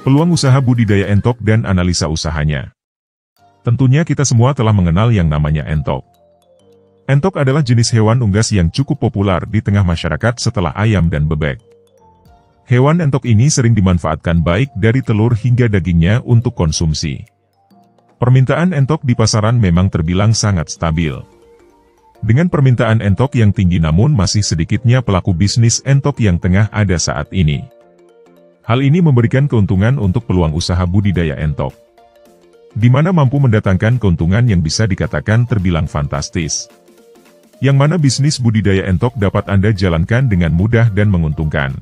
Peluang usaha budidaya entok dan analisa usahanya. Tentunya kita semua telah mengenal yang namanya entok. Entok adalah jenis hewan unggas yang cukup populer di tengah masyarakat setelah ayam dan bebek. Hewan entok ini sering dimanfaatkan baik dari telur hingga dagingnya untuk konsumsi. Permintaan entok di pasaran memang terbilang sangat stabil. Dengan permintaan entok yang tinggi namun masih sedikitnya pelaku bisnis entok yang tengah ada saat ini. Hal ini memberikan keuntungan untuk peluang usaha budidaya entok, di mana mampu mendatangkan keuntungan yang bisa dikatakan terbilang fantastis. Yang mana bisnis budidaya entok dapat Anda jalankan dengan mudah dan menguntungkan.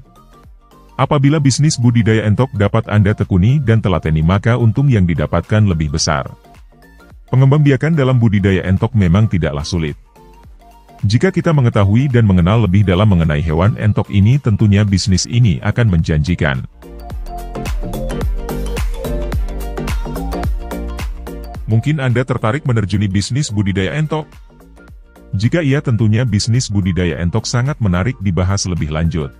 Apabila bisnis budidaya entok dapat Anda tekuni dan telateni maka untung yang didapatkan lebih besar. Pengembangbiakan dalam budidaya entok memang tidaklah sulit. Jika kita mengetahui dan mengenal lebih dalam mengenai hewan entok ini tentunya bisnis ini akan menjanjikan. Mungkin Anda tertarik menerjuni bisnis budidaya entok? Jika iya tentunya bisnis budidaya entok sangat menarik dibahas lebih lanjut.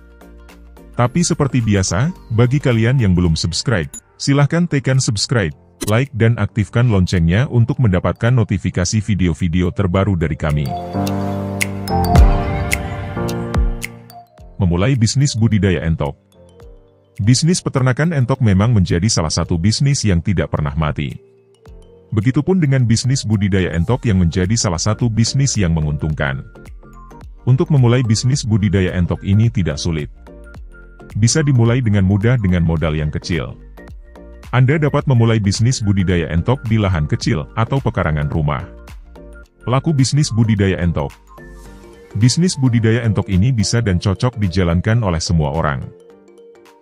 Tapi seperti biasa, bagi kalian yang belum subscribe, silahkan tekan subscribe, like dan aktifkan loncengnya untuk mendapatkan notifikasi video-video terbaru dari kami. Memulai bisnis budidaya entok. Bisnis peternakan entok memang menjadi salah satu bisnis yang tidak pernah mati. Begitupun dengan bisnis budidaya entok yang menjadi salah satu bisnis yang menguntungkan. Untuk memulai bisnis budidaya entok ini tidak sulit. Bisa dimulai dengan mudah dengan modal yang kecil. Anda dapat memulai bisnis budidaya entok di lahan kecil atau pekarangan rumah. Pelaku bisnis budidaya entok. Bisnis budidaya entok ini bisa dan cocok dijalankan oleh semua orang.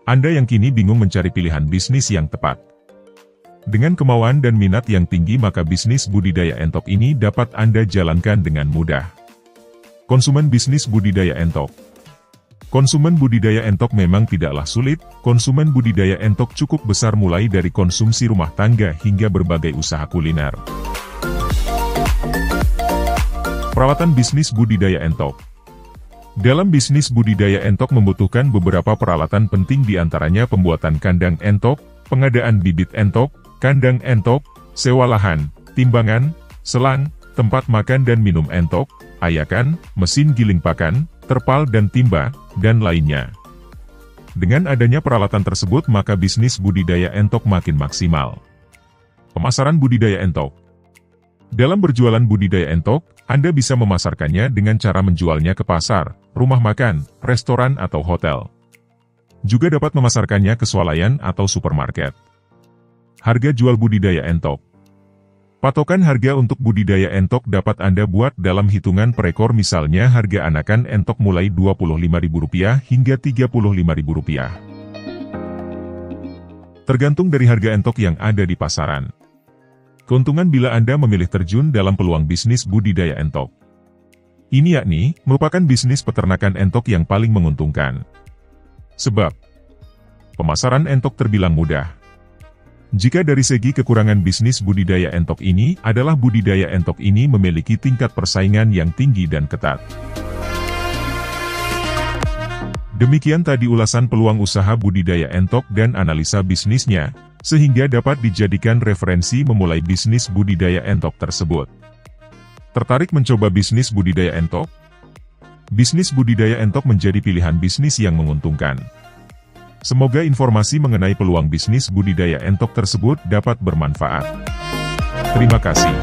Anda yang kini bingung mencari pilihan bisnis yang tepat. Dengan kemauan dan minat yang tinggi maka bisnis budidaya entok ini dapat Anda jalankan dengan mudah. Konsumen bisnis budidaya entok. Konsumen budidaya entok memang tidaklah sulit, konsumen budidaya entok cukup besar mulai dari konsumsi rumah tangga hingga berbagai usaha kuliner. Perawatan bisnis budidaya entok. Dalam bisnis budidaya entok membutuhkan beberapa peralatan penting diantaranya pembuatan kandang entok, pengadaan bibit entok, kandang entok, sewa lahan, timbangan, selang, tempat makan dan minum entok, ayakan, mesin giling pakan, terpal dan timba, dan lainnya. Dengan adanya peralatan tersebut maka bisnis budidaya entok makin maksimal. Pemasaran budidaya entok. Dalam berjualan budidaya entok, Anda bisa memasarkannya dengan cara menjualnya ke pasar, rumah makan, restoran atau hotel. Juga dapat memasarkannya ke swalayan atau supermarket. Harga jual budidaya entok. Patokan harga untuk budidaya entok dapat Anda buat dalam hitungan per ekor misalnya harga anakan entok mulai Rp25.000 hingga Rp35.000. Tergantung dari harga entok yang ada di pasaran. Keuntungan bila Anda memilih terjun dalam peluang bisnis budidaya entok. Ini yakni, merupakan bisnis peternakan entok yang paling menguntungkan. Sebab, pemasaran entok terbilang mudah. Jika dari segi kekurangan bisnis budidaya entok ini adalah budidaya entok ini memiliki tingkat persaingan yang tinggi dan ketat. Demikian tadi ulasan peluang usaha budidaya entok dan analisa bisnisnya, sehingga dapat dijadikan referensi memulai bisnis budidaya entok tersebut. Tertarik mencoba bisnis budidaya entok? Bisnis budidaya entok menjadi pilihan bisnis yang menguntungkan. Semoga informasi mengenai peluang bisnis budidaya entok tersebut dapat bermanfaat. Terima kasih.